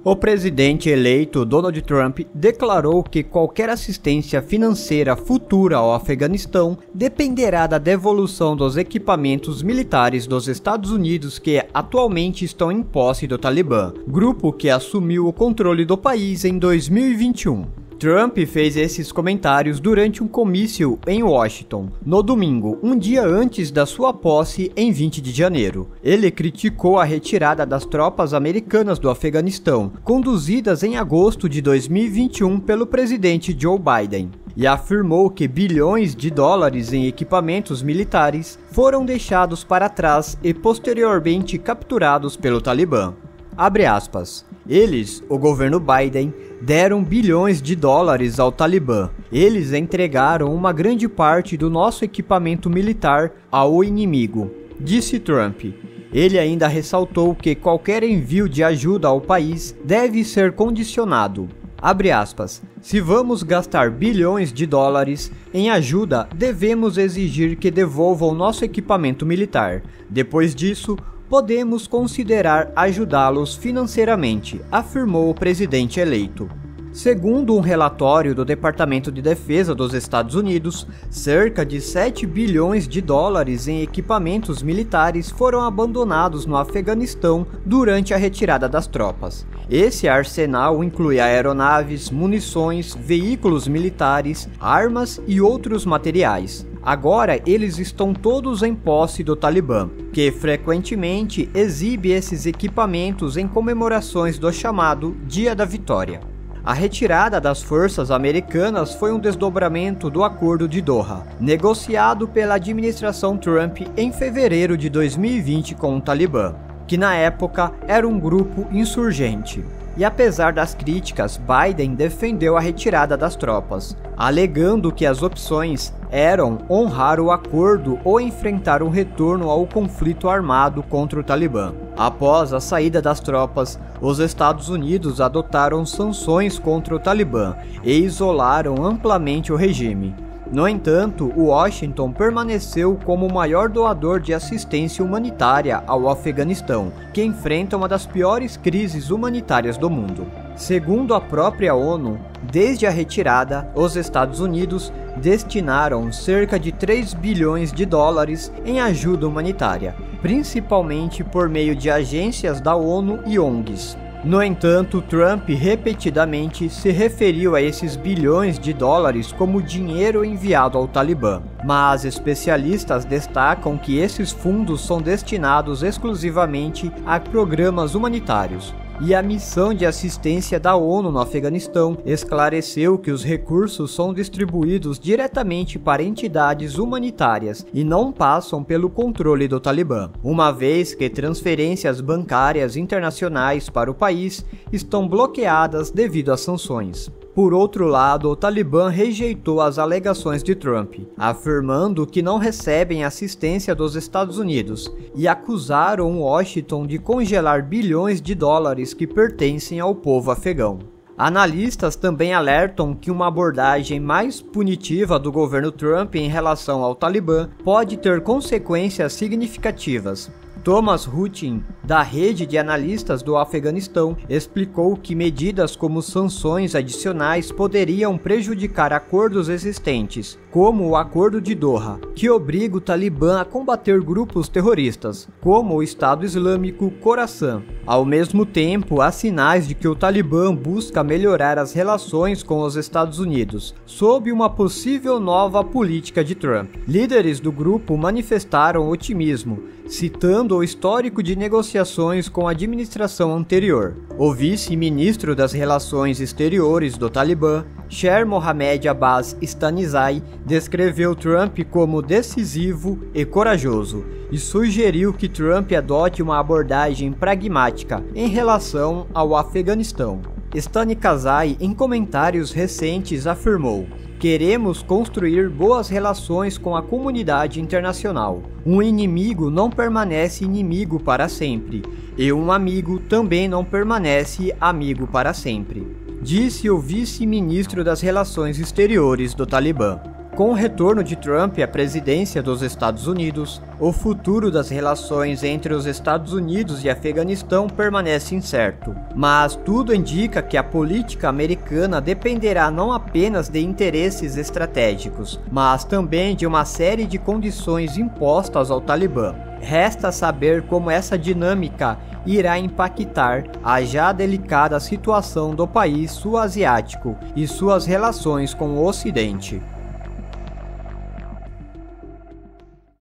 O presidente eleito Donald Trump declarou que qualquer assistência financeira futura ao Afeganistão dependerá da devolução dos equipamentos militares dos Estados Unidos que atualmente estão em posse do Talibã, grupo que assumiu o controle do país em 2021. Trump fez esses comentários durante um comício em Washington, no domingo, um dia antes da sua posse em 20 de janeiro. Ele criticou a retirada das tropas americanas do Afeganistão, conduzidas em agosto de 2021 pelo presidente Joe Biden, e afirmou que bilhões de dólares em equipamentos militares foram deixados para trás e posteriormente capturados pelo Talibã. Abre aspas. Eles, o governo Biden, deram bilhões de dólares ao Talibã. Eles entregaram uma grande parte do nosso equipamento militar ao inimigo, disse Trump. Ele ainda ressaltou que qualquer envio de ajuda ao país deve ser condicionado. Abre aspas. Se vamos gastar bilhões de dólares em ajuda, devemos exigir que devolvam nosso equipamento militar. Depois disso, podemos considerar ajudá-los financeiramente, afirmou o presidente eleito. Segundo um relatório do Departamento de Defesa dos Estados Unidos, cerca de 7 bilhões de dólares em equipamentos militares foram abandonados no Afeganistão durante a retirada das tropas. Esse arsenal inclui aeronaves, munições, veículos militares, armas e outros materiais. Agora eles estão todos em posse do Talibã, que frequentemente exibe esses equipamentos em comemorações do chamado Dia da Vitória. A retirada das forças americanas foi um desdobramento do Acordo de Doha, negociado pela administração Trump em fevereiro de 2020 com o Talibã, que na época era um grupo insurgente. E apesar das críticas, Biden defendeu a retirada das tropas, alegando que as opções eram honrar o acordo ou enfrentar um retorno ao conflito armado contra o Talibã. Após a saída das tropas, os Estados Unidos adotaram sanções contra o Talibã e isolaram amplamente o regime. No entanto, Washington permaneceu como o maior doador de assistência humanitária ao Afeganistão, que enfrenta uma das piores crises humanitárias do mundo. Segundo a própria ONU, desde a retirada, os Estados Unidos destinaram cerca de 3 bilhões de dólares em ajuda humanitária, principalmente por meio de agências da ONU e ONGs. No entanto, Trump repetidamente se referiu a esses bilhões de dólares como dinheiro enviado ao Talibã, mas especialistas destacam que esses fundos são destinados exclusivamente a programas humanitários. E a missão de assistência da ONU no Afeganistão esclareceu que os recursos são distribuídos diretamente para entidades humanitárias e não passam pelo controle do Talibã, uma vez que transferências bancárias internacionais para o país estão bloqueadas devido às sanções. Por outro lado, o Talibã rejeitou as alegações de Trump, afirmando que não recebem assistência dos Estados Unidos e acusaram Washington de congelar bilhões de dólares que pertencem ao povo afegão. Analistas também alertam que uma abordagem mais punitiva do governo Trump em relação ao Talibã pode ter consequências significativas. Thomas Rutin, da rede de analistas do Afeganistão, explicou que medidas como sanções adicionais poderiam prejudicar acordos existentes, como o Acordo de Doha, que obriga o Talibã a combater grupos terroristas, como o Estado Islâmico Khorasan. Ao mesmo tempo, há sinais de que o Talibã busca melhorar as relações com os Estados Unidos, sob uma possível nova política de Trump. Líderes do grupo manifestaram otimismo, citando o histórico de negociações com a administração anterior. O vice-ministro das Relações Exteriores do Talibã, Sher Mohammad Abbas Stanizai, descreveu Trump como decisivo e corajoso e sugeriu que Trump adote uma abordagem pragmática em relação ao Afeganistão. Stanizai, em comentários recentes, afirmou: "Queremos construir boas relações com a comunidade internacional. Um inimigo não permanece inimigo para sempre, e um amigo também não permanece amigo para sempre", disse o vice-ministro das Relações Exteriores do Talibã. Com o retorno de Trump à presidência dos Estados Unidos, o futuro das relações entre os Estados Unidos e Afeganistão permanece incerto. Mas tudo indica que a política americana dependerá não apenas de interesses estratégicos, mas também de uma série de condições impostas ao Talibã. Resta saber como essa dinâmica irá impactar a já delicada situação do país sul-asiático e suas relações com o Ocidente.